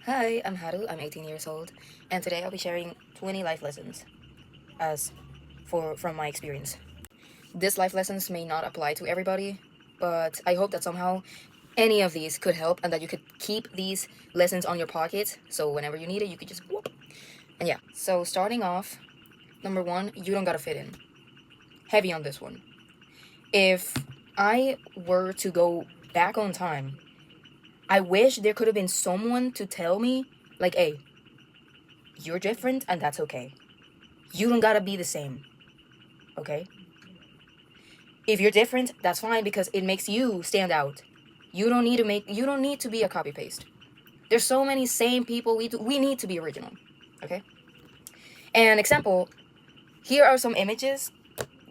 Hi, I'm Haru. I'm 18 years old, and today I'll be sharing 20 life lessons as from my experience. These life lessons may not apply to everybody, but I hope that somehow any of these could help and that you could keep these lessons on your pocket so whenever you need it, you could just whoop. And yeah, so starting off, number one, you don't gotta fit in. Heavy on this one. If I were to go back on time, I wish there could have been someone to tell me, like, hey, you're different and that's okay. You don't gotta be the same, okay? If you're different, that's fine because it makes you stand out. You don't need to be a copy paste. There's so many same people. We need to be original, okay? An example, here are some images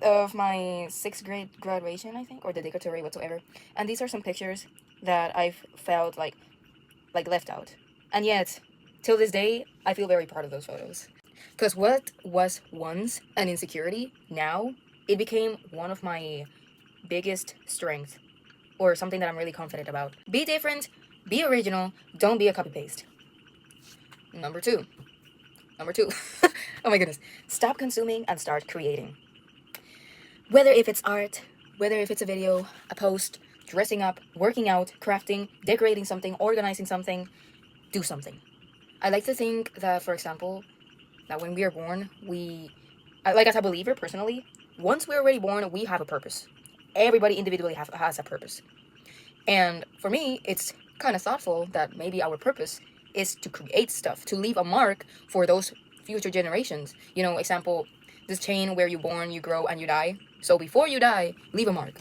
of my 6th grade graduation, I think, or the dedicatory whatsoever. And these are some pictures that I've felt like left out. And yet, till this day, I feel very proud of those photos. Because what was once an insecurity, now it became one of my biggest strengths or something that I'm really confident about. Be different, be original, don't be a copy paste. Number two. Number two. Oh my goodness. Stop consuming and start creating. Whether if it's art, whether if it's a video, a post, dressing up, working out, crafting, decorating something, organizing something, do something. I like to think that, for example, that when we are born, like as a believer personally, once we're already born, we have a purpose. Everybody individually has a purpose. And for me, it's kind of thoughtful that maybe our purpose is to create stuff, to leave a mark for those future generations. You know, example, this chain where you're born, you grow, and you die. So before you die, leave a mark.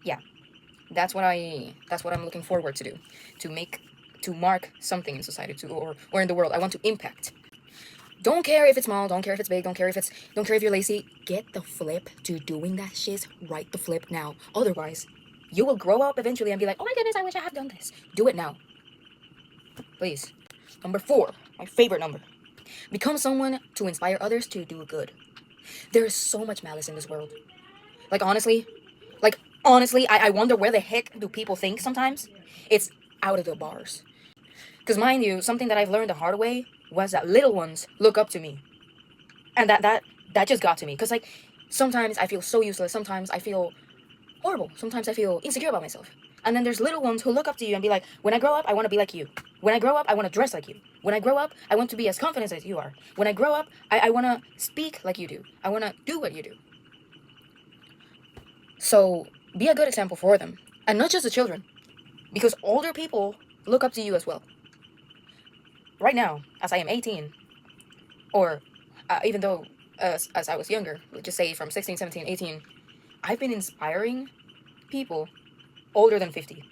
Yeah, that's what I'm looking forward to do, to mark something in society, or in the world. I want to impact. Don't care if it's small, don't care if it's big, don't care if you're lazy. Get the flip to doing that shit right the flip now. Otherwise, you will grow up eventually and be like, oh my goodness, I wish I had done this. Do it now. Please. Number 4, my favorite number. Become someone to inspire others to do good. There is so much malice in this world. Like honestly, I wonder where the heck do people think sometimes? It's out of the bars. Because mind you, something that I've learned the hard way was that little ones look up to me. And that just got to me. Because like sometimes I feel so useless. Sometimes I feel horrible. Sometimes I feel insecure about myself. And then there's little ones who look up to you and be like, when I grow up, I want to be like you. When I grow up, I want to dress like you. When I grow up, I want to be as confident as you are. When I grow up, I want to speak like you do. I want to do what you do. So be a good example for them. And not just the children. Because older people look up to you as well. Right now, as I am 18, or even though as I was younger, let's just say from 16, 17, 18, I've been inspiring people older than 50.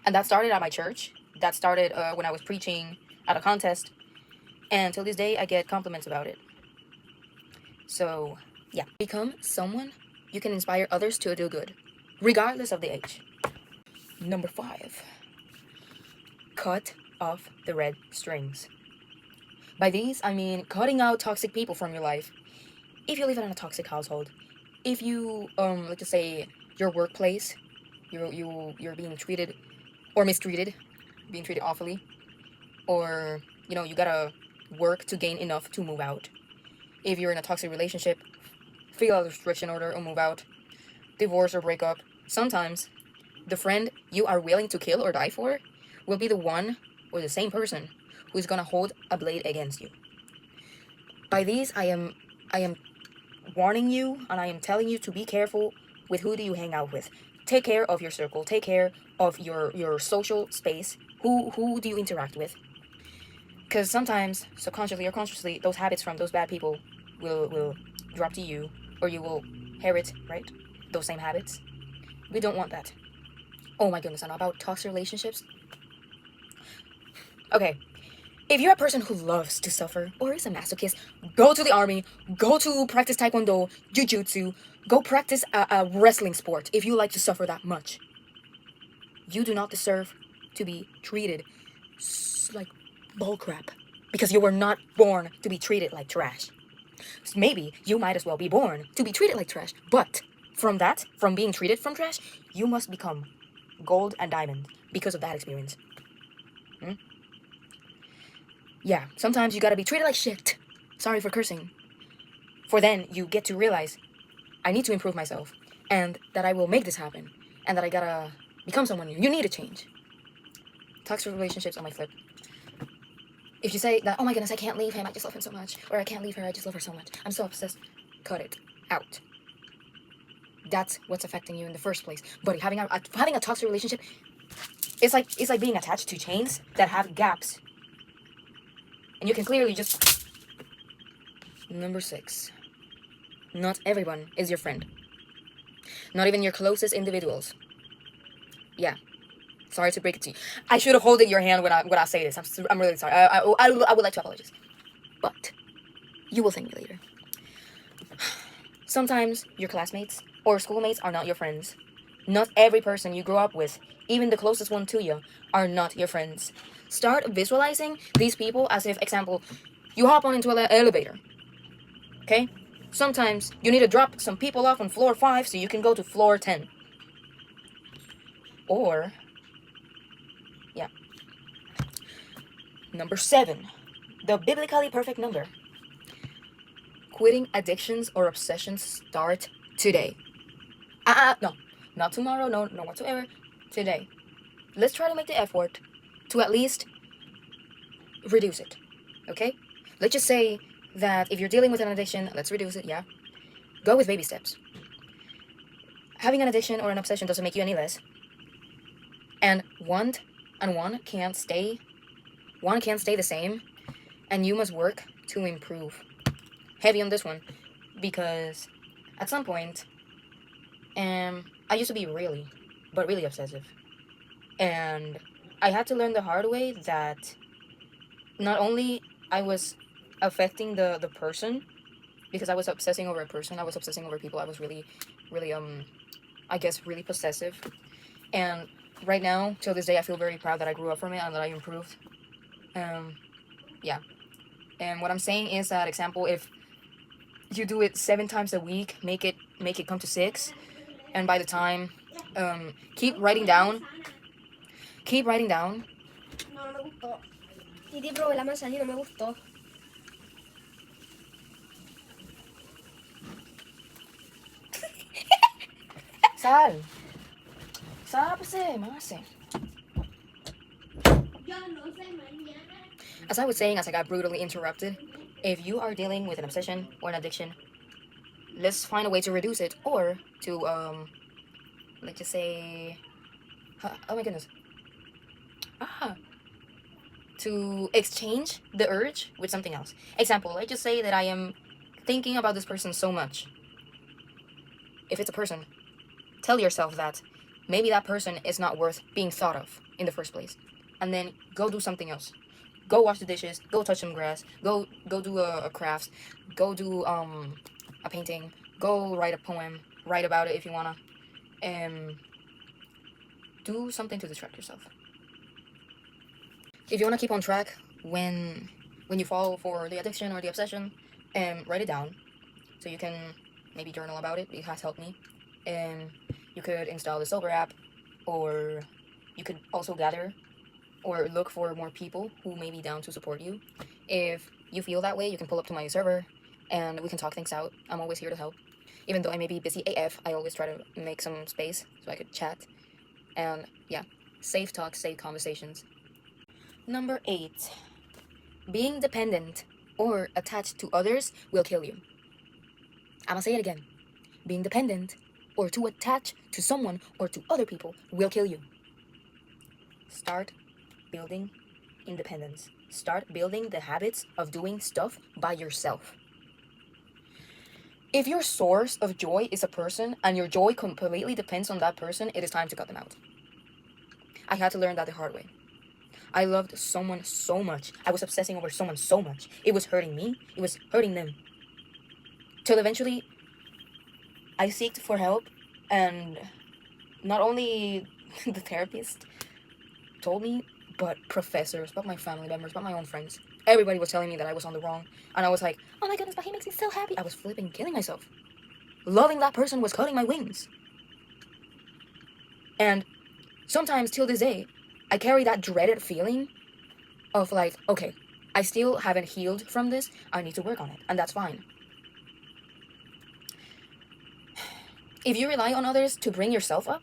And that started at my church. That started when I was preaching at a contest. And till this day, I get compliments about it. So, yeah. Become someone you can inspire others to do good, regardless of the age. Number 5. Cut off the red strings. By these, I mean cutting out toxic people from your life. If you live in a toxic household, if you, let's just say, your workplace, you're being treated or mistreated, being treated awfully, or you gotta work to gain enough to move out. If you're in a toxic relationship, fill out a restriction order or move out. Divorce or break up. Sometimes the friend you are willing to kill or die for will be the one or the same person who is gonna hold a blade against you. By these, I am warning you and I am telling you to be careful with who do you hang out with. Take care of your circle. Take care of your social space. Who do you interact with? Because sometimes, subconsciously or consciously, those habits from those bad people will drop to you, or you will inherit, right? Those same habits. We don't want that. Oh my goodness, and about toxic relationships. Okay, if you're a person who loves to suffer or is a masochist, go to the army, go to practice taekwondo, jujutsu, go practice a wrestling sport if you like to suffer that much. You do not deserve to be treated like bullcrap because you were not born to be treated like trash. Maybe you might as well be born to be treated like trash, but from being treated from trash, you must become gold and diamond because of that experience. Yeah, sometimes you gotta be treated like shit. Sorry for cursing. For then you get to realize I need to improve myself and that I will make this happen and that I gotta become someone new. You need to change. Toxic relationships on my flip. If you say that, oh my goodness, I can't leave him, I just love him so much, or I can't leave her, I just love her so much, I'm so obsessed, cut it out. That's what's affecting you in the first place. But having a toxic relationship, it's like being attached to chains that have gaps, and you can clearly just. Number 6. Not everyone is your friend. Not even your closest individuals. Yeah. Sorry to break it to you. I should have holded your hand when I say this. I'm really sorry. I would like to apologize. But you will thank me later. Sometimes your classmates or schoolmates are not your friends. Not every person you grow up with, even the closest one to you, are not your friends. Start visualizing these people as if, example, you hop on into an elevator. Okay? Sometimes you need to drop some people off on floor 5 so you can go to floor 10. Or, yeah. Number 7. The biblically perfect number. Quitting addictions or obsessions start today. No. Not tomorrow, no whatsoever. Today. Let's try to make the effort to at least reduce it. Okay? Let's just say that if you're dealing with an addiction, let's reduce it, yeah. Go with baby steps. Having an addiction or an obsession doesn't make you any less. And one can't stay the same, and you must work to improve. Heavy on this one, because at some point, I used to be really obsessive. And I had to learn the hard way that not only I was affecting the person, because I was obsessing over a person, I was obsessing over people, I was really, I guess really possessive. And right now, till this day, I feel very proud that I grew up from it and that I improved. Yeah. And what I'm saying is that, example, if you do it 7 times a week, make it come to 6, and by the time, keep writing down. No, no me gustó. Titi probé la manzana y no me gustó. Sal, pues, mase. As I was saying, as I got brutally interrupted, if you are dealing with an obsession or an addiction, let's find a way to reduce it, or to let's just say, oh my goodness, to exchange the urge with something else. Example, let's just say that I am thinking about this person so much. If it's a person, tell yourself that maybe that person is not worth being thought of in the first place, and then go do something else. Go wash the dishes, go touch some grass, go do a craft, go do a painting, go write a poem, write about it if you wanna, and do something to distract yourself. If you wanna keep on track when you fall for the addiction or the obsession, write it down so you can maybe journal about it. It has helped me. And you could install the sober app, or you could also gather or look for more people who may be down to support you. If you feel that way, you can pull up to my server and we can talk things out. I'm always here to help. Even though I may be busy AF, I always try to make some space so I could chat. And yeah, safe talk, safe conversations. Number 8. Being dependent or attached to others will kill you. I'm gonna say it again. Being dependent or too attached to someone or to other people will kill you. Start building independence. Start building the habits of doing stuff by yourself. If your source of joy is a person and your joy completely depends on that person, it is time to cut them out. I had to learn that the hard way. I loved someone so much. I was obsessing over someone so much. It was hurting me. It was hurting them. Till eventually, I sought for help, and not only the therapist told me, but professors, but my family members, but my own friends. Everybody was telling me that I was on the wrong. And I was like, oh my goodness, but he makes me so happy. I was flipping killing myself. Loving that person was cutting my wings. And sometimes till this day, I carry that dreaded feeling of like, okay, I still haven't healed from this. I need to work on it, and that's fine. If you rely on others to bring yourself up,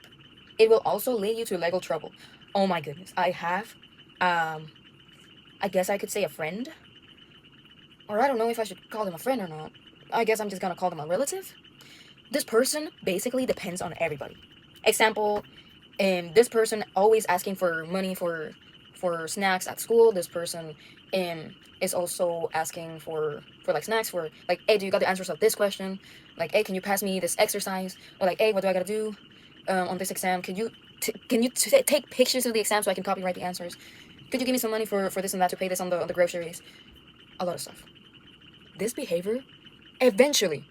it will also lead you to legal trouble. Oh my goodness. I have, I guess I could say a friend. Or I don't know if I should call them a friend or not. I guess I'm just gonna call them a relative. This person basically depends on everybody. Example, this person always asking for money for snacks at school. This person is also asking for like snacks for like, hey, do you got the answers of this question? Like, hey, can you pass me this exercise? Or like, hey, what do I gotta do on this exam? Can you take pictures of the exam so I can copyright the answers? Could you give me some money for this and that to pay this on the groceries? A lot of stuff. This behavior, eventually,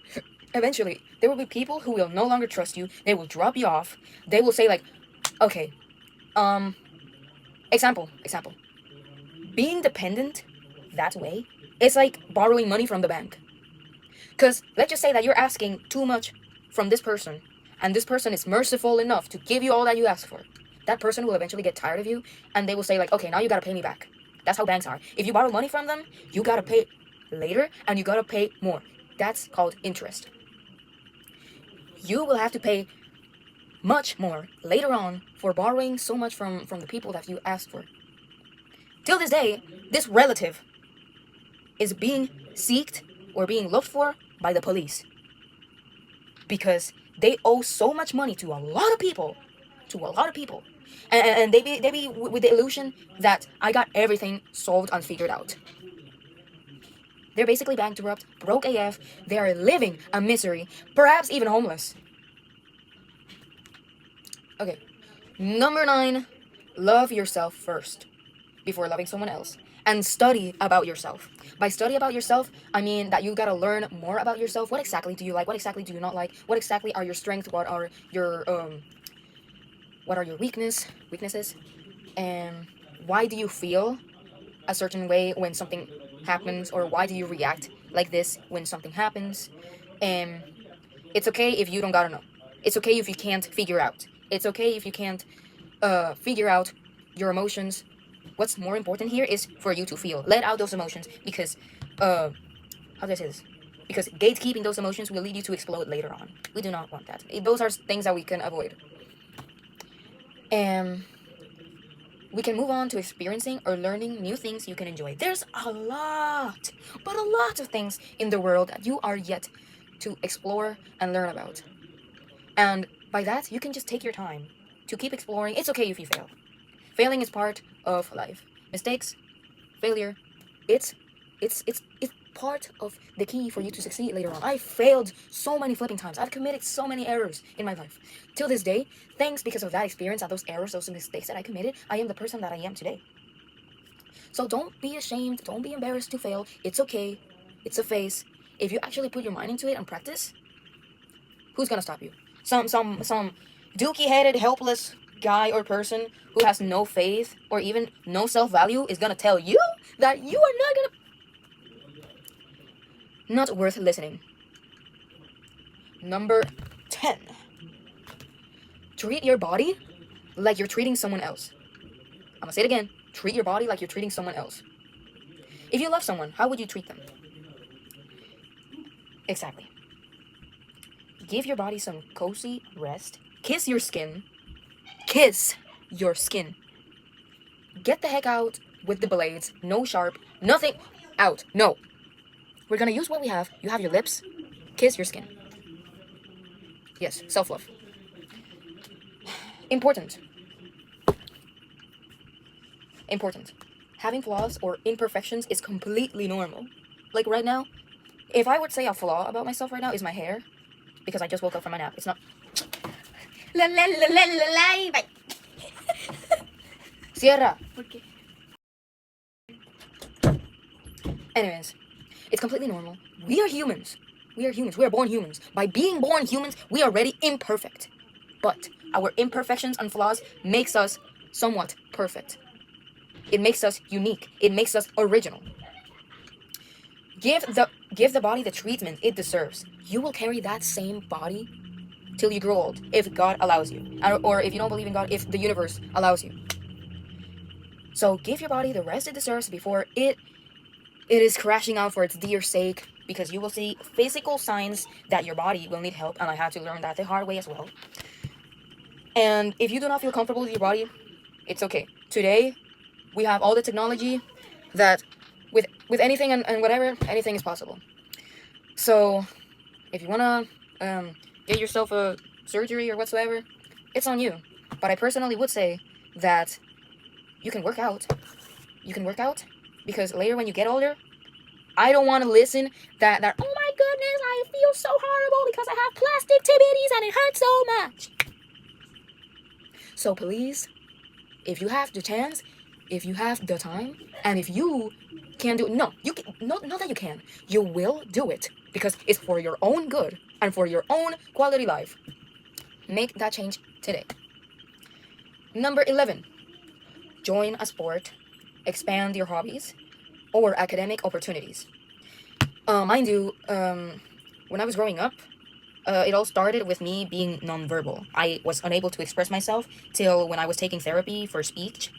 there will be people who will no longer trust you. They will drop you off. They will say like, okay, example, being dependent that way, it's like borrowing money from the bank. Because let's just say that you're asking too much from this person, and this person is merciful enough to give you all that you ask for. That person will eventually get tired of you, and they will say like, okay, now you gotta pay me back. That's how banks are. If you borrow money from them, you gotta pay later, and you gotta pay more. That's called interest. You will have to pay much more later on for borrowing so much from the people that you asked for. Till this day, this relative is being seeked or being looked for by the police because they owe so much money to a lot of people, and they be with the illusion that I got everything solved and figured out. They're basically bankrupt, broke AF. They are living a misery, perhaps even homeless. Okay, number 9, love yourself first before loving someone else, and study about yourself. By study about yourself, I mean that you gotta learn more about yourself. What exactly do you like? What exactly do you not like? What exactly are your strengths? What are your weaknesses? And why do you feel a certain way when something happens, or why do you react like this when something happens? And it's okay if you don't gotta know. It's okay if you can't figure out. It's okay if you can't figure out your emotions. What's more important here is for you to feel. Let out those emotions because, how do I say this? Because gatekeeping those emotions will lead you to explode later on. We do not want that. Those are things that we can avoid. And we can move on to experiencing or learning new things you can enjoy. There's a lot of things in the world that you are yet to explore and learn about. And by that, you can just take your time to keep exploring. It's okay if you fail. Failing is part of life. Mistakes, failure, it's part of the key for you to succeed later on. I failed so many flipping times. I've committed so many errors in my life. Till this day, thanks because of that experience and those errors, those mistakes that I committed, I am the person that I am today. So don't be ashamed, don't be embarrassed to fail. It's okay. It's a phase. If you actually put your mind into it and practice, who's gonna stop you? Some dookie-headed, helpless guy or person who has no faith or even no self-value is gonna tell you that you are not worth listening. Number 10. Treat your body like you're treating someone else. I'm gonna say it again. Treat your body like you're treating someone else. If you love someone, how would you treat them? Exactly. Give your body some cozy rest. Kiss your skin. Kiss your skin. Get the heck out with the blades. No sharp. Nothing. Out. No. We're gonna use what we have. You have your lips. Kiss your skin. Yes, self-love. Important. Having flaws or imperfections is completely normal. Like right now, if I would say a flaw about myself right now is my hair, because I just woke up from my nap. It's not. Sierra. ¿Por qué? Anyways, it's completely normal. We are humans. We are born humans. By being born humans, we are already imperfect. But our imperfections and flaws makes us somewhat perfect. It makes us unique. It makes us original. Give the body the treatment it deserves. You will carry that same body till you grow old, if God allows you. Or if you don't believe in God, if the universe allows you. So give your body the rest it deserves before it It is crashing out for its dear sake because you will see physical signs that your body will need help, and I had to learn that the hard way as well. And if you do not feel comfortable with your body, it's okay. Today, we have all the technology that with anything and whatever, anything is possible. So, if you wanna get yourself a surgery or whatsoever, it's on you. But I personally would say that you can work out. You can work out because later when you get older, I don't want to listen that oh my goodness, I feel so horrible because I have plastic tibbities and it hurts so much. So please, if you have the chance, if you have the time, and if you can do it, no, you can, not that you can, you will do it because it's for your own good and for your own quality life. Make that change today. Number 11, join a sport, expand your hobbies, or academic opportunities. Mind you, when I was growing up, it all started with me being nonverbal. I was unable to express myself till when I was taking therapy for speech.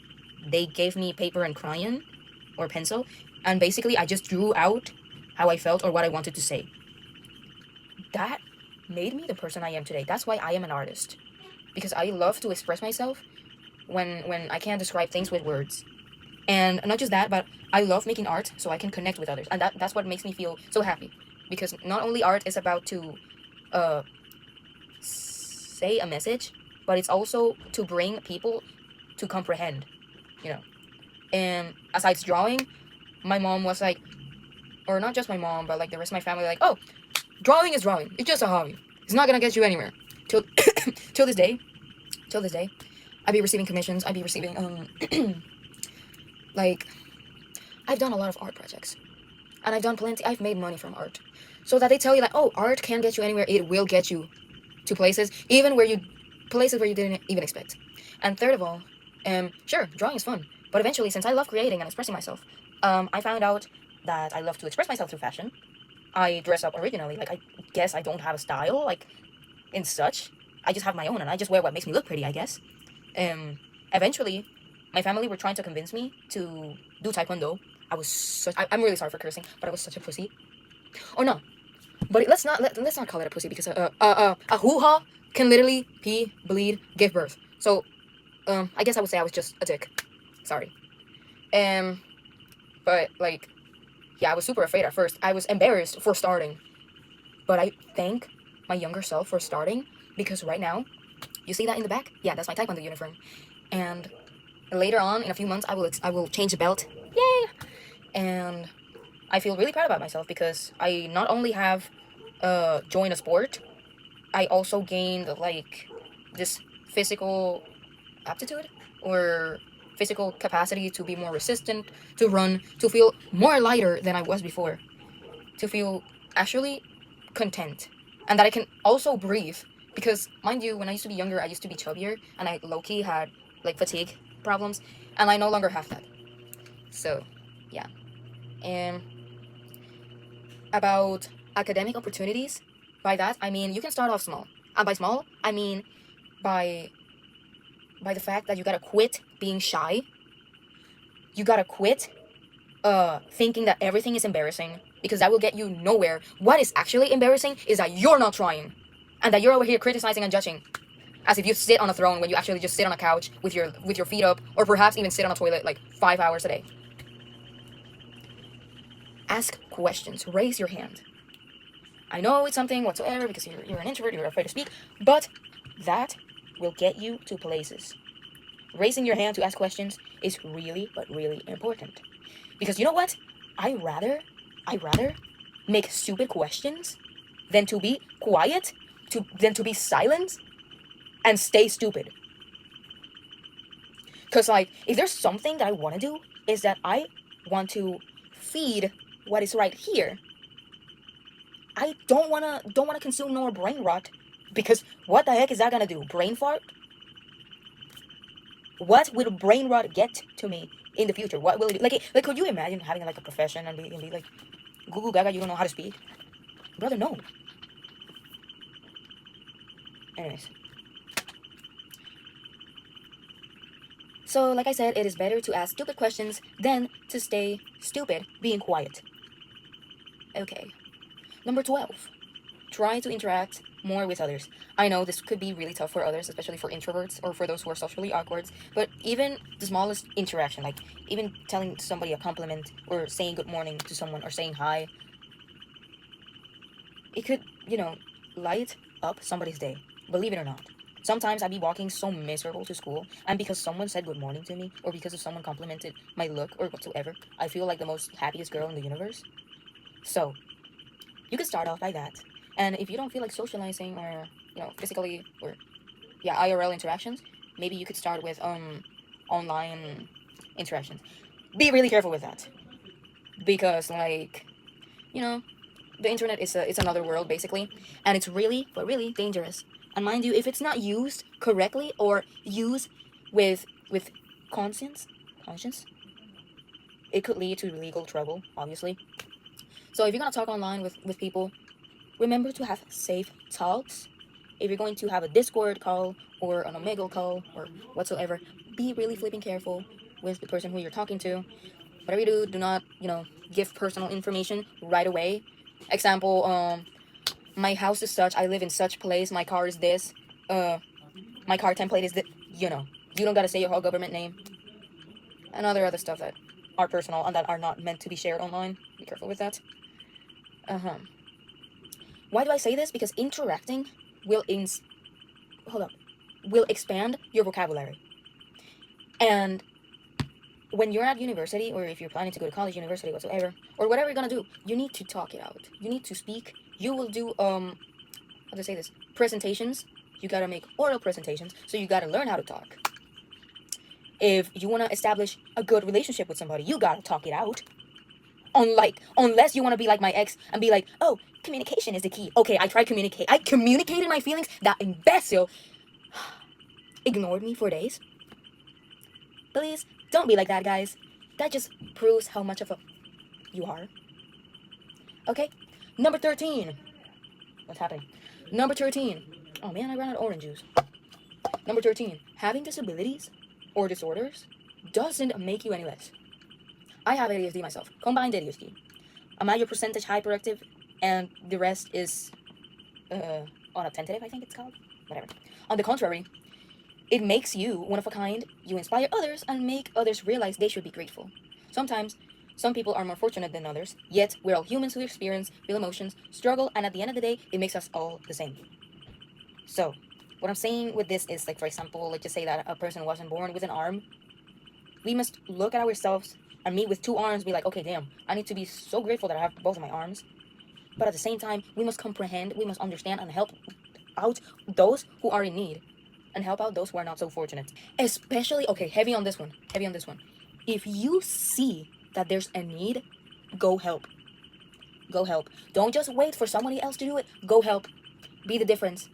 They gave me paper and crayon or pencil, and basically I just drew out how I felt or what I wanted to say. That made me the person I am today. That's why I am an artist, because I love to express myself when I can't describe things with words. And not just that, but I love making art so I can connect with others, and that's what makes me feel so happy, because not only art is about to say a message, but it's also to bring people to comprehend, you know. And aside drawing, my mom was like, or not just my mom, but like the rest of my family, like, oh, drawing is drawing. It's just a hobby. It's not gonna get you anywhere. Till till this day, I be receiving commissions. I be receiving like, I've done a lot of art projects, and I've done plenty. I've made money from art, so that they tell you that, oh, art can get you anywhere. It will get you to places, even places where you didn't even expect. And third of all, sure, drawing is fun, but eventually, since I love creating and expressing myself, I found out that I love to express myself through fashion. I dress up originally. Like, I guess I don't have a style, like, in such. I just have my own, and I just wear what makes me look pretty, I guess. Eventually, my family were trying to convince me to do taekwondo. I'm really sorry for cursing, but I was such a pussy. Or no, but let's not call it a pussy, because a hoo-ha can literally pee, bleed, give birth. So, I guess I would say I was just a dick. Sorry. But like, yeah, I was super afraid at first. I was embarrassed for starting, but I thank my younger self for starting, because right now, you see that in the back? Yeah, that's my taekwondo uniform. And later on, in a few months, I will change the belt. Yay! And I feel really proud about myself, because I not only have joined a sport, I also gained like this physical aptitude or physical capacity to be more resistant, to run, to feel more lighter than I was before, to feel actually content, and that I can also breathe. Because mind you, when I used to be younger, I used to be chubbier, and I low-key had like fatigue problems, and I no longer have that. So yeah. And about academic opportunities, by that I mean you can start off small, and by small I mean by the fact that you gotta quit being shy. You gotta quit thinking that everything is embarrassing, because that will get you nowhere. What is actually embarrassing is that you're not trying, and that you're over here criticizing and judging as if you sit on a throne when you actually just sit on a couch with your feet up, or perhaps even sit on a toilet like 5 hours a day. Ask questions. Raise your hand. I know it's something whatsoever because you're an introvert, you're afraid to speak, but that will get you to places. Raising your hand to ask questions is really, but really important. Because you know what? I rather make stupid questions than to be quiet, than to be silent and stay stupid. Because like, if there's something that I want to do, is that I want to feed what is right here. I don't wanna consume no more brain rot, because what the heck is that gonna do? Brain fart? What will brain rot get to me in the future? What will it do? Like could you imagine having like a profession and be like, Goo Gaga, you don't know how to speak? Brother, no. Anyways. So, like I said, it is better to ask stupid questions than to stay stupid being quiet. Okay. Number 12. Try to interact more with others. I know this could be really tough for others, especially for introverts or for those who are socially awkward, but even the smallest interaction, like even telling somebody a compliment or saying good morning to someone or saying hi, it could, light up somebody's day. Believe it or not. Sometimes I'd be walking so miserable to school, and because someone said good morning to me, or because of someone complimented my look or whatsoever, I feel like the most happiest girl in the universe. So, you could start off by that. And if you don't feel like socializing or, physically or, yeah, IRL interactions, maybe you could start with online interactions. Be really careful with that. Because, like, you know, the internet is it's another world basically, and it's really but really dangerous. And mind you, if it's not used correctly or used with conscience, it could lead to legal trouble, obviously. So if you're gonna talk online with people, remember to have safe talks. If you're going to have a Discord call or an Omegle call or whatsoever, be really flipping careful with the person who you're talking to. Whatever you do not, give personal information right away. Example, my house is such, I live in such place, my car is this, my car template is this, You don't gotta say your whole government name. And other stuff that are personal and that are not meant to be shared online. Be careful with that. Uh-huh. Why do I say this? Because interacting will hold up, will expand your vocabulary. And when you're at university, or if you're planning to go to college, university, whatsoever, or whatever you're gonna do, you need to talk it out. You need to speak. You will do how to say this, presentations. You gotta make oral presentations, so you gotta learn how to talk. If you wanna establish a good relationship with somebody, you gotta talk it out. Unless you wanna be like my ex and be like, oh, communication is the key. Okay, I tried communicate. I communicated my feelings. That imbecile ignored me for days. Please don't be like that, guys. That just proves how much of a you are. Okay, number 13. What's happening? Number 13. Oh man, I ran out of orange juice. Number 13. Having disabilities or disorders doesn't make you any less. I have ADHD myself. Combined ADHD. I'm at your percentage hyperactive, and the rest is unattentive, I think it's called. Whatever. On the contrary, it makes you one of a kind. You inspire others and make others realize they should be grateful. Sometimes, some people are more fortunate than others, yet we're all humans who experience real emotions, struggle, and at the end of the day, it makes us all the same. So, what I'm saying with this is, like, for example, let's just say that a person wasn't born with an arm. We must look at ourselves and me with two arms be like, okay, damn, I need to be so grateful that I have both of my arms. But at the same time, we must comprehend, we must understand and help out those who are in need and help out those who are not so fortunate. Especially, okay, heavy on this one. If you see that there's a need, go help. Go help. Don't just wait for somebody else to do it. Go help. Be the difference.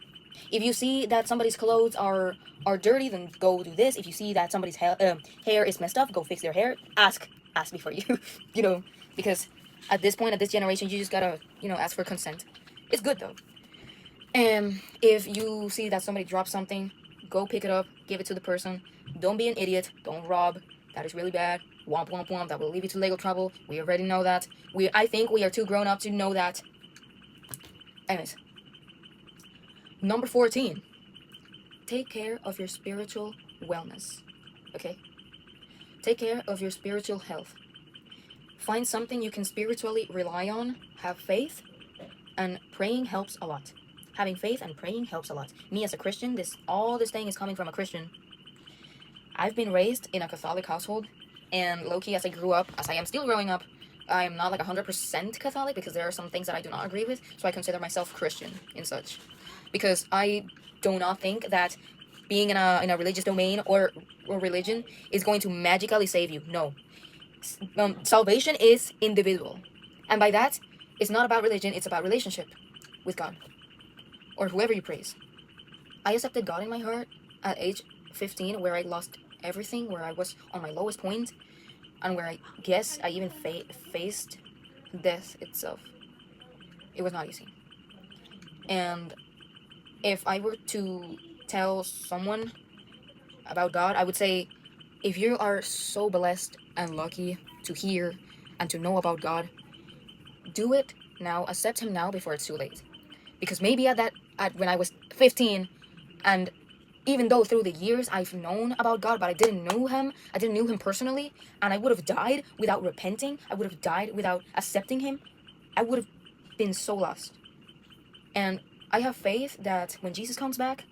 If you see that somebody's clothes are dirty, then go do this. If you see that somebody's hair is messed up, go fix their hair. Ask before you, because at this point, at this generation, you just gotta, ask for consent. It's good though. And if you see that somebody dropped something, go pick it up, give it to the person. Don't be an idiot. Don't rob. That is really bad. Womp womp womp. That will lead you to legal trouble. We already know that. I think we are too grown up to know that. Anyways. Number 14. Take care of your spiritual wellness. Okay? Take care of your spiritual health. Find something you can spiritually rely on. Have faith. And praying helps a lot. Having faith and praying helps a lot. Me as a Christian, all this thing is coming from a Christian. I've been raised in a Catholic household, and low-key, as I grew up, as I am still growing up, I am not like 100% Catholic because there are some things that I do not agree with, so I consider myself Christian in such. Because I do not think that being in a religious domain or religion is going to magically save you. No. Salvation is individual. And by that, it's not about religion, it's about relationship with God. Or whoever you praise. I accepted God in my heart at age 15, where I lost everything, where I was on my lowest point, and where I guess I even faced death itself. It was not easy. And if I were to tell someone about God, I would say if you are so blessed and lucky to hear and to know about God, do it now. Accept Him now before it's too late. Because maybe at when I was 15, and even though through the years I've known about God, but I didn't know Him personally, and I would have died without repenting, I would have died without accepting Him, I would have been so lost. And I have faith that when Jesus comes back,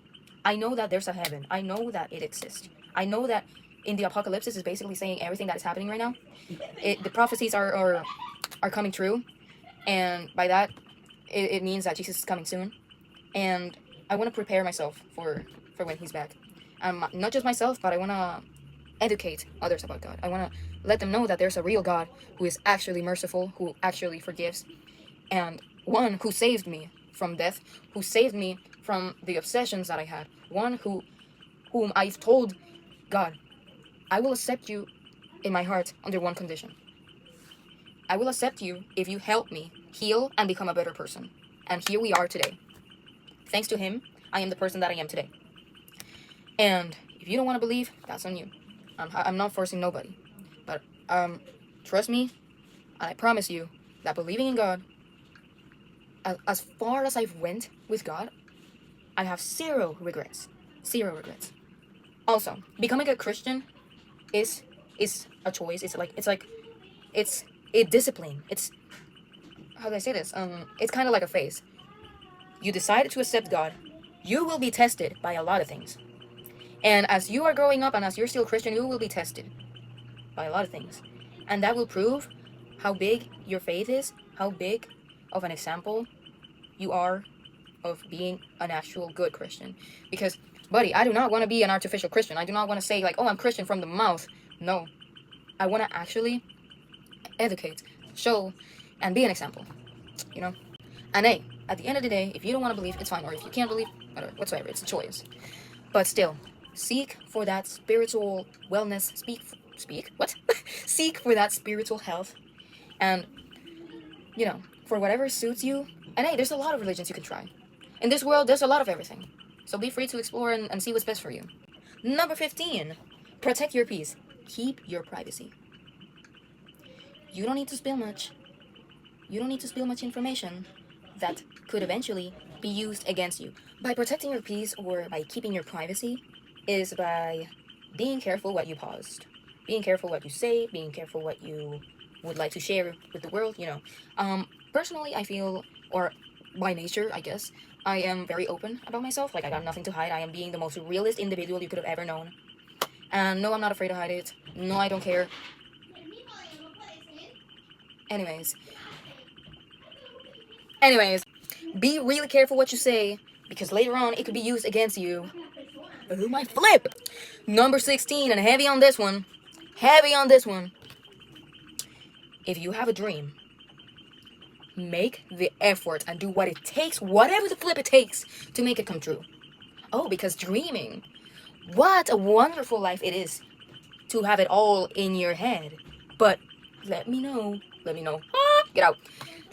I know that there's a heaven. I know that it exists. I know that in the apocalypse is basically saying everything that is happening right now. The prophecies are coming true, and by that, it means that Jesus is coming soon. And I want to prepare myself for when He's back. Not just myself, but I want to educate others about God. I want to let them know that there's a real God who is actually merciful, who actually forgives, and one who saved me from death, who saved me from the obsessions that I had, one whom I've told God, I will accept you in my heart under one condition. I will accept you if you help me heal and become a better person. And here we are today. Thanks to Him, I am the person that I am today. And if you don't want to believe, that's on you. I'm not forcing nobody. But trust me, and I promise you that believing in God, as far as I've went with God, I have zero regrets. Zero regrets. Also, becoming a Christian is a choice. It's a discipline. It's, how do I say this? It's kind of like a phase. You decided to accept God, you will be tested by a lot of things. And as you are growing up and as you're still Christian, you will be tested by a lot of things. And that will prove how big your faith is, how big of an example you are of being an actual good Christian. Because, buddy, I do not want to be an artificial Christian. I do not want to say, like, oh, I'm Christian from the mouth. No. I want to actually educate, show, and be an example. You know? And hey, at the end of the day, if you don't want to believe, it's fine. Or if you can't believe, whatsoever, it's a choice. But still, seek for that spiritual wellness. Seek for that spiritual health. And, for whatever suits you. And hey, there's a lot of religions you can try. In this world, there's a lot of everything. So be free to explore and see what's best for you. Number 15, protect your peace. Keep your privacy. You don't need to spill much. You don't need to spill much information that could eventually be used against you. By protecting your peace or by keeping your privacy is by being careful what you post, being careful what you say, being careful what you would like to share with the world, Personally, I feel, or by nature, I guess, I am very open about myself. Like, I got nothing to hide. I am being the most realist individual you could have ever known. And no, I'm not afraid to hide it. No, I don't care. Anyways, be really careful what you say, because later on it could be used against you. Oh, my flip! Number 16, and heavy on this one. If you have a dream, make the effort and do what it takes, whatever the flip it takes, to make it come true. Oh, because dreaming, what a wonderful life it is to have it all in your head. But let me know. Get out.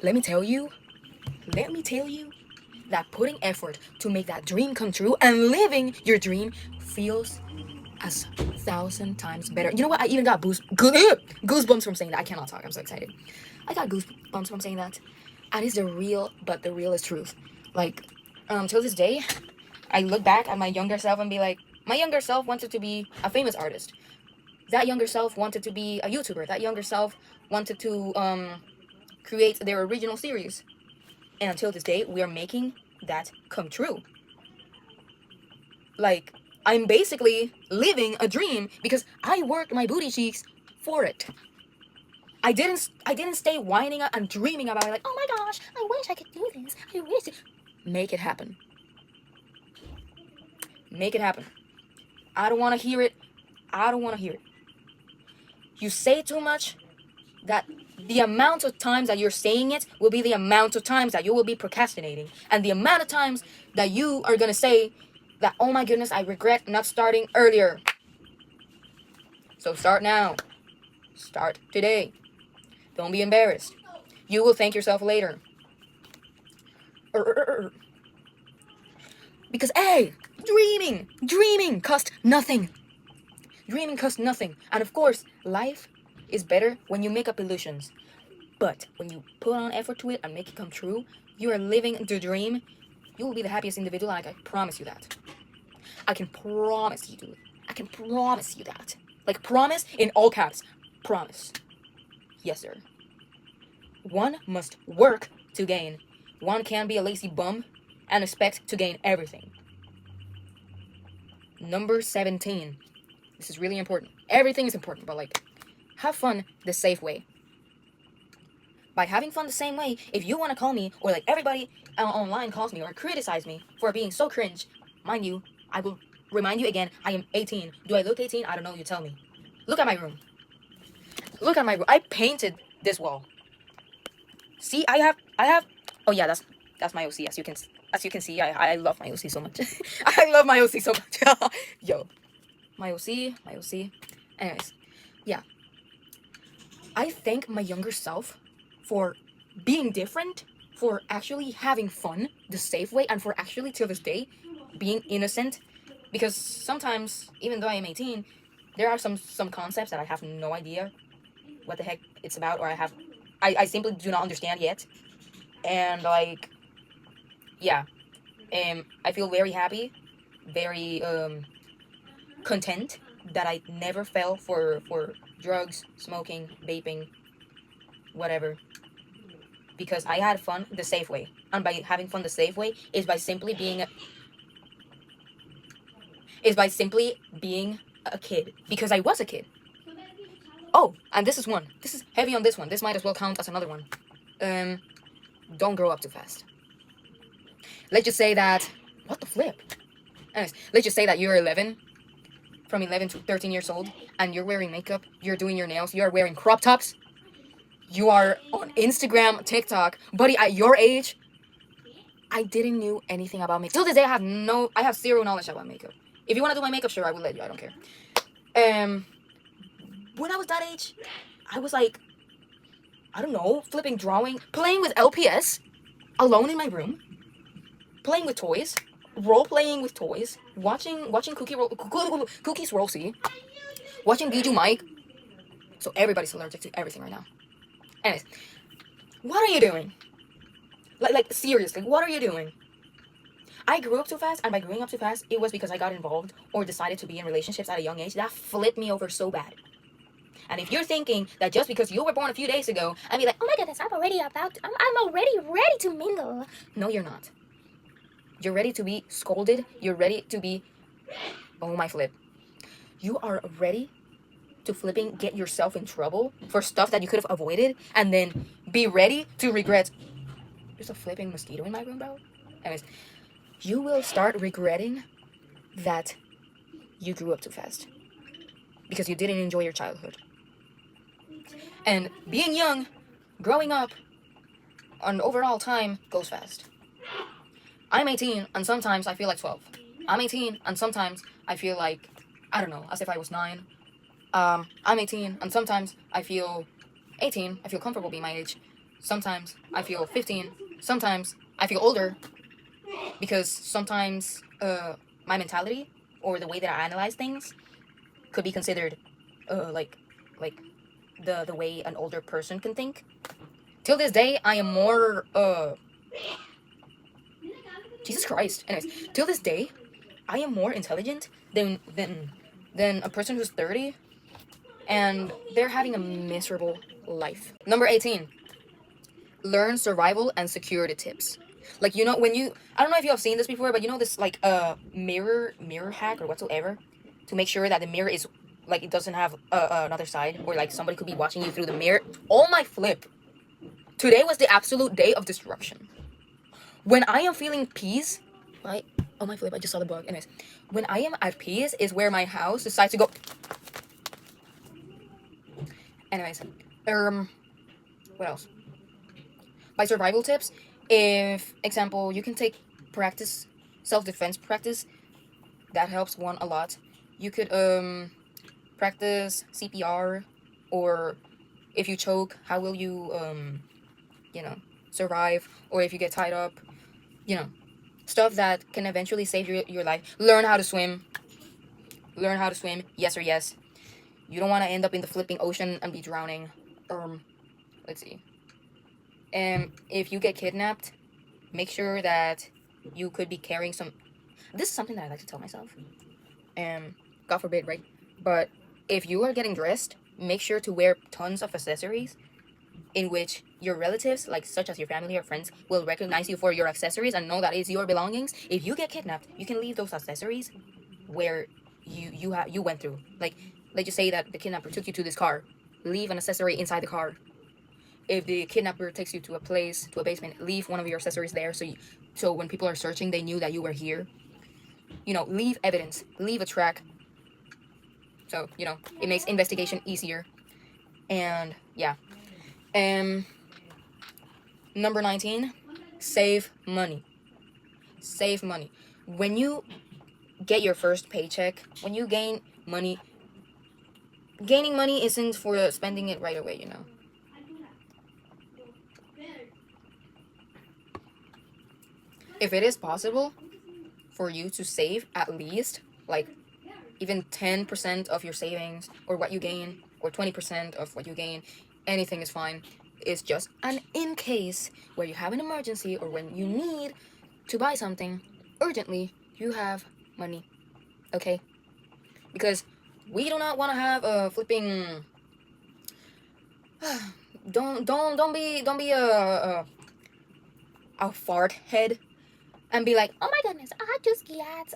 Let me tell you that putting effort to make that dream come true and living your dream feels as 1,000 times better. You know what? I even got goosebumps from saying that. I cannot talk. I'm so excited. I got goosebumps from saying that. And it's the realest truth. Like, till this day, I look back at my younger self and be like, my younger self wanted to be a famous artist. That younger self wanted to be a YouTuber. That younger self wanted to create their original series. And until this day, we are making that come true. Like, I'm basically living a dream because I worked my booty cheeks for it. I didn't stay whining and dreaming about it like, oh my gosh, I wish I could do this. I wish it. Make it happen. Make it happen. I don't want to hear it. You say too much, that the amount of times that you're saying it will be the amount of times that you will be procrastinating. And the amount of times that you are going to say that, oh my goodness, I regret not starting earlier. So start now. Start today. Don't be embarrassed. You will thank yourself later. Because, hey, dreaming costs nothing. Dreaming costs nothing. And of course, life is better when you make up illusions. But when you put on effort to it and make it come true, you are living the dream. You will be the happiest individual, and I can promise you that. I can promise you, dude. I can promise you that. Like, promise in all caps. Promise. Yes, sir. One must work to gain. One can't be a lazy bum and expect to gain everything. Number 17. This is really important. Everything is important, but like, have fun the safe way. By having fun the same way, if you want to call me, or like everybody online calls me or criticize me for being so cringe, mind you, I will remind you again, I am 18. Do I look 18? I don't know, you tell me. Look at my room. Look at my room. I painted this wall. See, I have. Oh yeah, that's my OC. As you can see, I love my OC so much. I love my OC so much. Yo, my OC. Anyways, yeah. I thank my younger self for being different, for actually having fun the safe way, and for actually till this day being innocent. Because sometimes, even though I am 18, there are some concepts that I have no idea what the heck it's about, or I simply do not understand yet. And like, yeah, I feel very happy, very content that I never fell for drugs, smoking, vaping, whatever, because I had fun the safe way. And by having fun the safe way is by simply being a kid, because I was a kid. Oh, and this is heavy on this one. This might as well count as another one. Don't grow up too fast. Let's just say that, what the flip? Anyways, let's just say that you're 11, from 11 to 13 years old, and you're wearing makeup, you're doing your nails, you're wearing crop tops, you are on Instagram, TikTok. Buddy, at your age, I didn't know anything about makeup. Till this day, I have zero knowledge about makeup. If you want to do my makeup, sure, I will let you, I don't care. When I was that age, I was like, I don't know, flipping, drawing, playing with LPS, alone in my room, playing with toys, role-playing with toys, watching Cookie Swirl C, watching Bijou Mike. So everybody's allergic to everything right now. Anyways, what are you doing? Like seriously, what are you doing? I grew up too fast, and by growing up too fast, it was because I got involved or decided to be in relationships at a young age that flipped me over so bad. And if you're thinking that just because you were born a few days ago, I'd be like, oh my goodness, I'm already ready to mingle. No, you're not. You're ready to be scolded. You're ready to be, oh my flip. You are ready to flipping get yourself in trouble for stuff that you could have avoided, and then be ready to regret. There's a flipping mosquito in my room, bro. Anyways, you will start regretting that you grew up too fast because you didn't enjoy your childhood. And being young, growing up, on overall time goes fast. I'm 18 and sometimes I feel like 12. I'm 18 and sometimes I feel like, I don't know, as if I was 9. I'm 18 and sometimes I feel 18. I feel comfortable being my age. Sometimes I feel 15. Sometimes I feel older, because sometimes my mentality or the way that I analyze things could be considered like the way an older person can think. Till this day, I am more Jesus Christ. Anyways, till this day, I am more intelligent than a person who's 30, and they're having a miserable life. Number 18. Learn survival and security tips. Like, you know, when you, I don't know if you have seen this before, but you know this like mirror hack or whatsoever, to make sure that the mirror is like, it doesn't have another side, or like somebody could be watching you through the mirror. Oh my flip. Today was the absolute day of destruction. When I am feeling peace, right? Oh my flip, I just saw the bug. Anyways, when I am at peace is where my house decides to go. Anyways, what else? By survival tips, if, example, you can take practice, self-defense practice, that helps one a lot. You could practice CPR, or if you choke, how will you survive, or if you get tied up, stuff that can eventually save your life. Learn how to swim. Yes or yes. You don't want to end up in the flipping ocean and be drowning. Let's see. If you get kidnapped, make sure that you could be carrying some. This is something that I like to tell myself. God forbid, right? But if you are getting dressed, make sure to wear tons of accessories in which your relatives, like such as your family or friends, will recognize you for your accessories and know that it's your belongings. If you get kidnapped, you can leave those accessories where you went through. Like, let's just say that the kidnapper took you to this car. Leave an accessory inside the car. If the kidnapper takes you to a place, to a basement, leave one of your accessories there so when people are searching, they knew that you were here. You know, leave evidence, leave a track. So, you know, it makes investigation easier. And yeah. Number 19, save money. Save money. When you get your first paycheck, when you gain money, gaining money isn't for spending it right away, you know. If it is possible for you to save at least, like, even 10% of your savings or what you gain, or 20% of what you gain, anything is fine. It's just an in case where you have an emergency or when you need to buy something urgently, you have money. Okay? Because we do not want to have a flipping don't be a fart head and be like, oh my goodness, I just got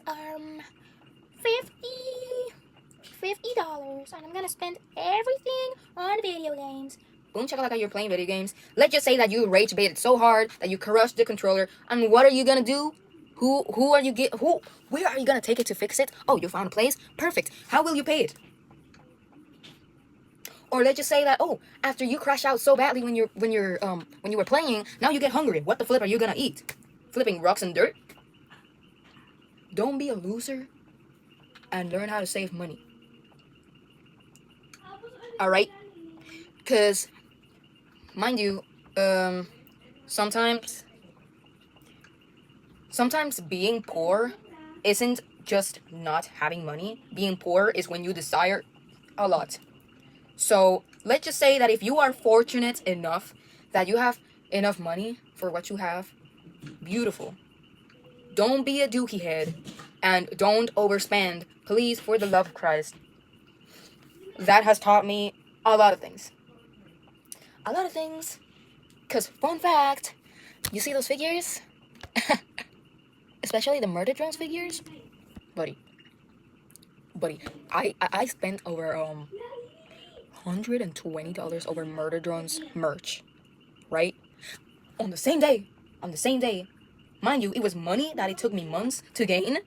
$50 and I'm gonna spend everything on video games. Boom chakalaka, you're playing video games. Let's just say that you rage baited so hard that you crushed the controller, and what are you gonna do? Where are you gonna take it to fix it? Oh, you found a place? Perfect. How will you pay it? Or let's just say that, oh, after you crash out so badly when you were playing, now you get hungry. What the flip are you gonna eat? Flipping rocks and dirt? Don't be a loser and learn how to save money. Alright? Because, mind you, sometimes being poor isn't just not having money. Being poor is when you desire a lot. So, let's just say that if you are fortunate enough that you have enough money for what you have, beautiful. Don't be a dookie head and don't overspend, please, for the love of Christ. That has taught me a lot of things. A lot of things. Because, fun fact, you see those figures? Especially the murder drones figures? Buddy, I spent over $120 over murder drones merch, right? On the same day. Mind you, it was money that it took me months to gain.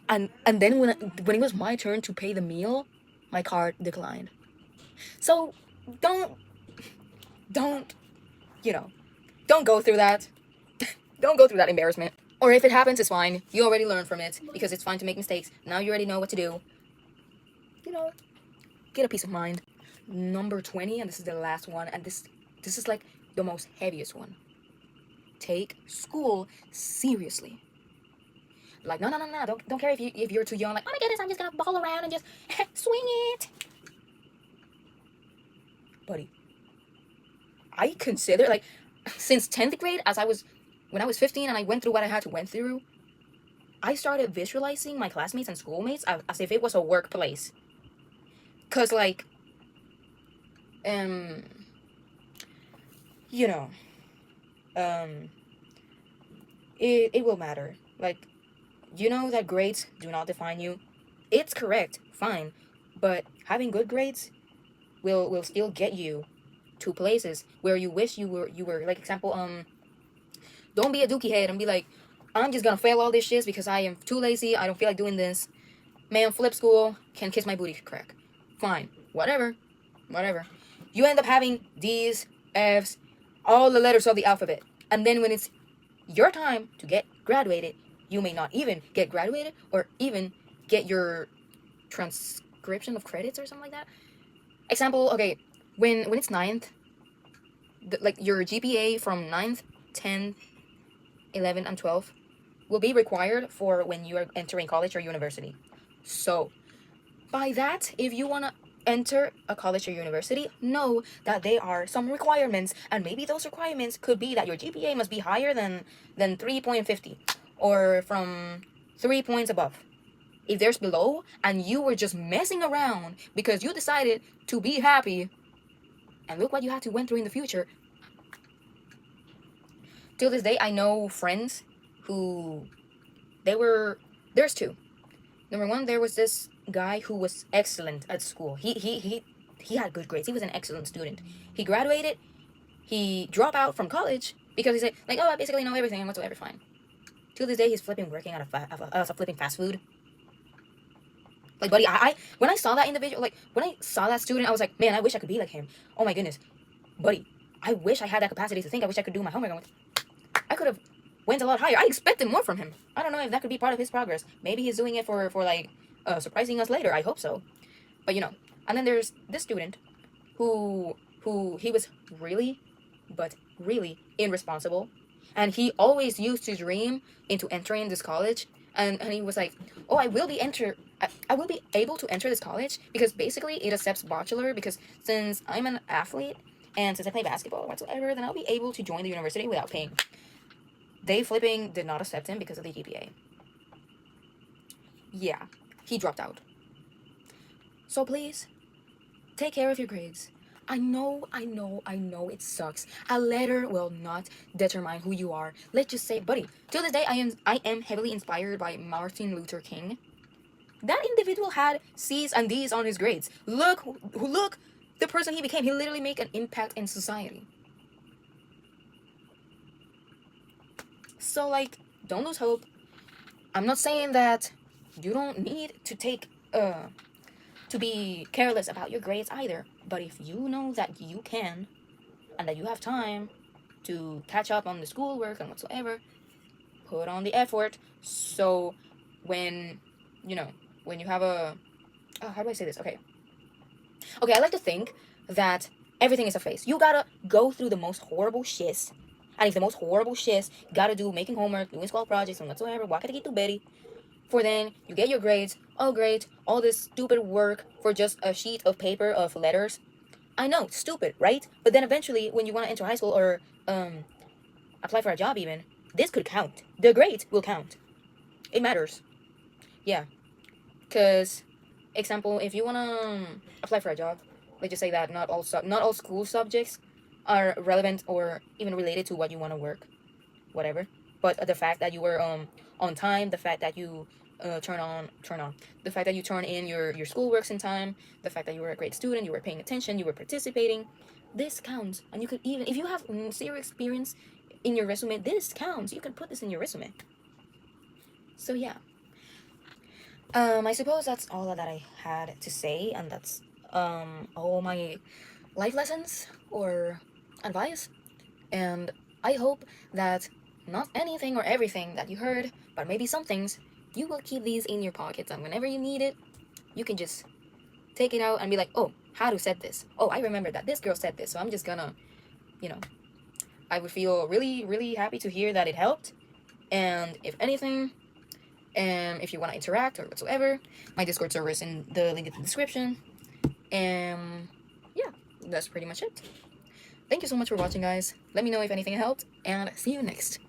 And then when it was my turn to pay the meal, my card declined. So don't go through that. Don't go through that embarrassment. Or if it happens, it's fine. You already learned from it because it's fine to make mistakes. Now you already know what to do. You know, get a peace of mind. Number 20, and this is the last one, and this is like the most heaviest one. Take school seriously. Like, no. Don't care if you're too young. Like, oh my goodness, I'm just gonna ball around and just swing it. Buddy, I consider, like, since 10th grade, when I was 15 and I went through what I had to went through, I started visualizing my classmates and schoolmates as if it was a workplace. Cause like, you know, it will matter. Like, you know that grades do not define you. It's correct, fine, but having good grades will still get you to places where you wish you were. Like, example, don't be a dookie head and be like, I'm just gonna fail all this shit because I am too lazy, I don't feel like doing this. Man, flip school, can kiss my booty crack. Fine, whatever. You end up having D's, F's, all the letters of the alphabet. And then when it's your time to get graduated, you may not even get graduated or even get your transcription of credits or something like that. Example, okay, when it's 9th, like your GPA from 9th, 10th, 11, and 12 will be required for when you are entering college or university. So, by that, if you wanna enter a college or university, know that there are some requirements, and maybe those requirements could be that your GPA must be higher than 3.50 or from 3 points above. If there's below and you were just messing around because you decided to be happy, and look what you had to went through in the future. Till this day, I know friends who there's two. Number one, there was this guy who was excellent at school. He had good grades. He was an excellent student. He graduated. He dropped out from college because he said, like, oh, I basically know everything and whatsoever. Fine. Till this day, he's flipping working out of flipping fast food. Like, buddy, I when I saw that individual, like when I saw that student, I was like, man, I wish I could be like him. Oh my goodness, buddy, I wish I had that capacity to think. I wish I could do my homework. I could have went a lot higher. I expected more from him. I don't know if that could be part of his progress. Maybe he's doing it for like surprising us later. I hope so. But you know, and then there's this student who he was really, but really irresponsible, and he always used to dream into entering this college. And he was like, oh, I will be able to enter this college because basically it accepts bachelor, because since I'm an athlete and since I play basketball or whatsoever, then I'll be able to join the university without paying. They flipping did not accept him because of the GPA. Yeah, he dropped out. So please, take care of your grades. I know it sucks. A letter will not determine who you are. Let's just say, buddy, till this day I am heavily inspired by Martin Luther King. That individual had C's and D's on his grades. Look the person he became. He literally made an impact in society. So like, don't lose hope. I'm not saying that you don't need to take to be careless about your grades either. But if you know that you can and that you have time to catch up on the schoolwork and whatsoever, put on the effort. So when you have a how do I say this? Okay, I like to think that everything is a phase. You gotta go through the most horrible shits. And if the most horrible shits you gotta do making homework, doing school projects and whatsoever, wakati to Betty, for then you get your grades, oh great, all this stupid work for just a sheet of paper of letters. I know, stupid, right? But then eventually when you want to enter high school or apply for a job even, this could count. The grades will count. It matters. Yeah. Because, example, if you want to apply for a job, let's just say that not all school subjects are relevant or even related to what you want to work, whatever. But the fact that you were on time, the fact that you turn on, the fact that you turn in your schoolworks in time, the fact that you were a great student, you were paying attention, you were participating, this counts. And you could even, if you have zero experience in your resume, this counts. You can put this in your resume. So yeah. I suppose that's all that I had to say, and that's all my life lessons or advice. And I hope that not anything or everything that you heard, but maybe some things, you will keep these in your pockets, and whenever you need it, you can just take it out and be like, oh, Haru said this. Oh, I remember that this girl said this, so I'm just gonna, I would feel really, really happy to hear that it helped. And if anything, if you want to interact or whatsoever, my Discord server is in the link in the description. And yeah, that's pretty much it. Thank you so much for watching, guys. Let me know if anything helped, and see you next.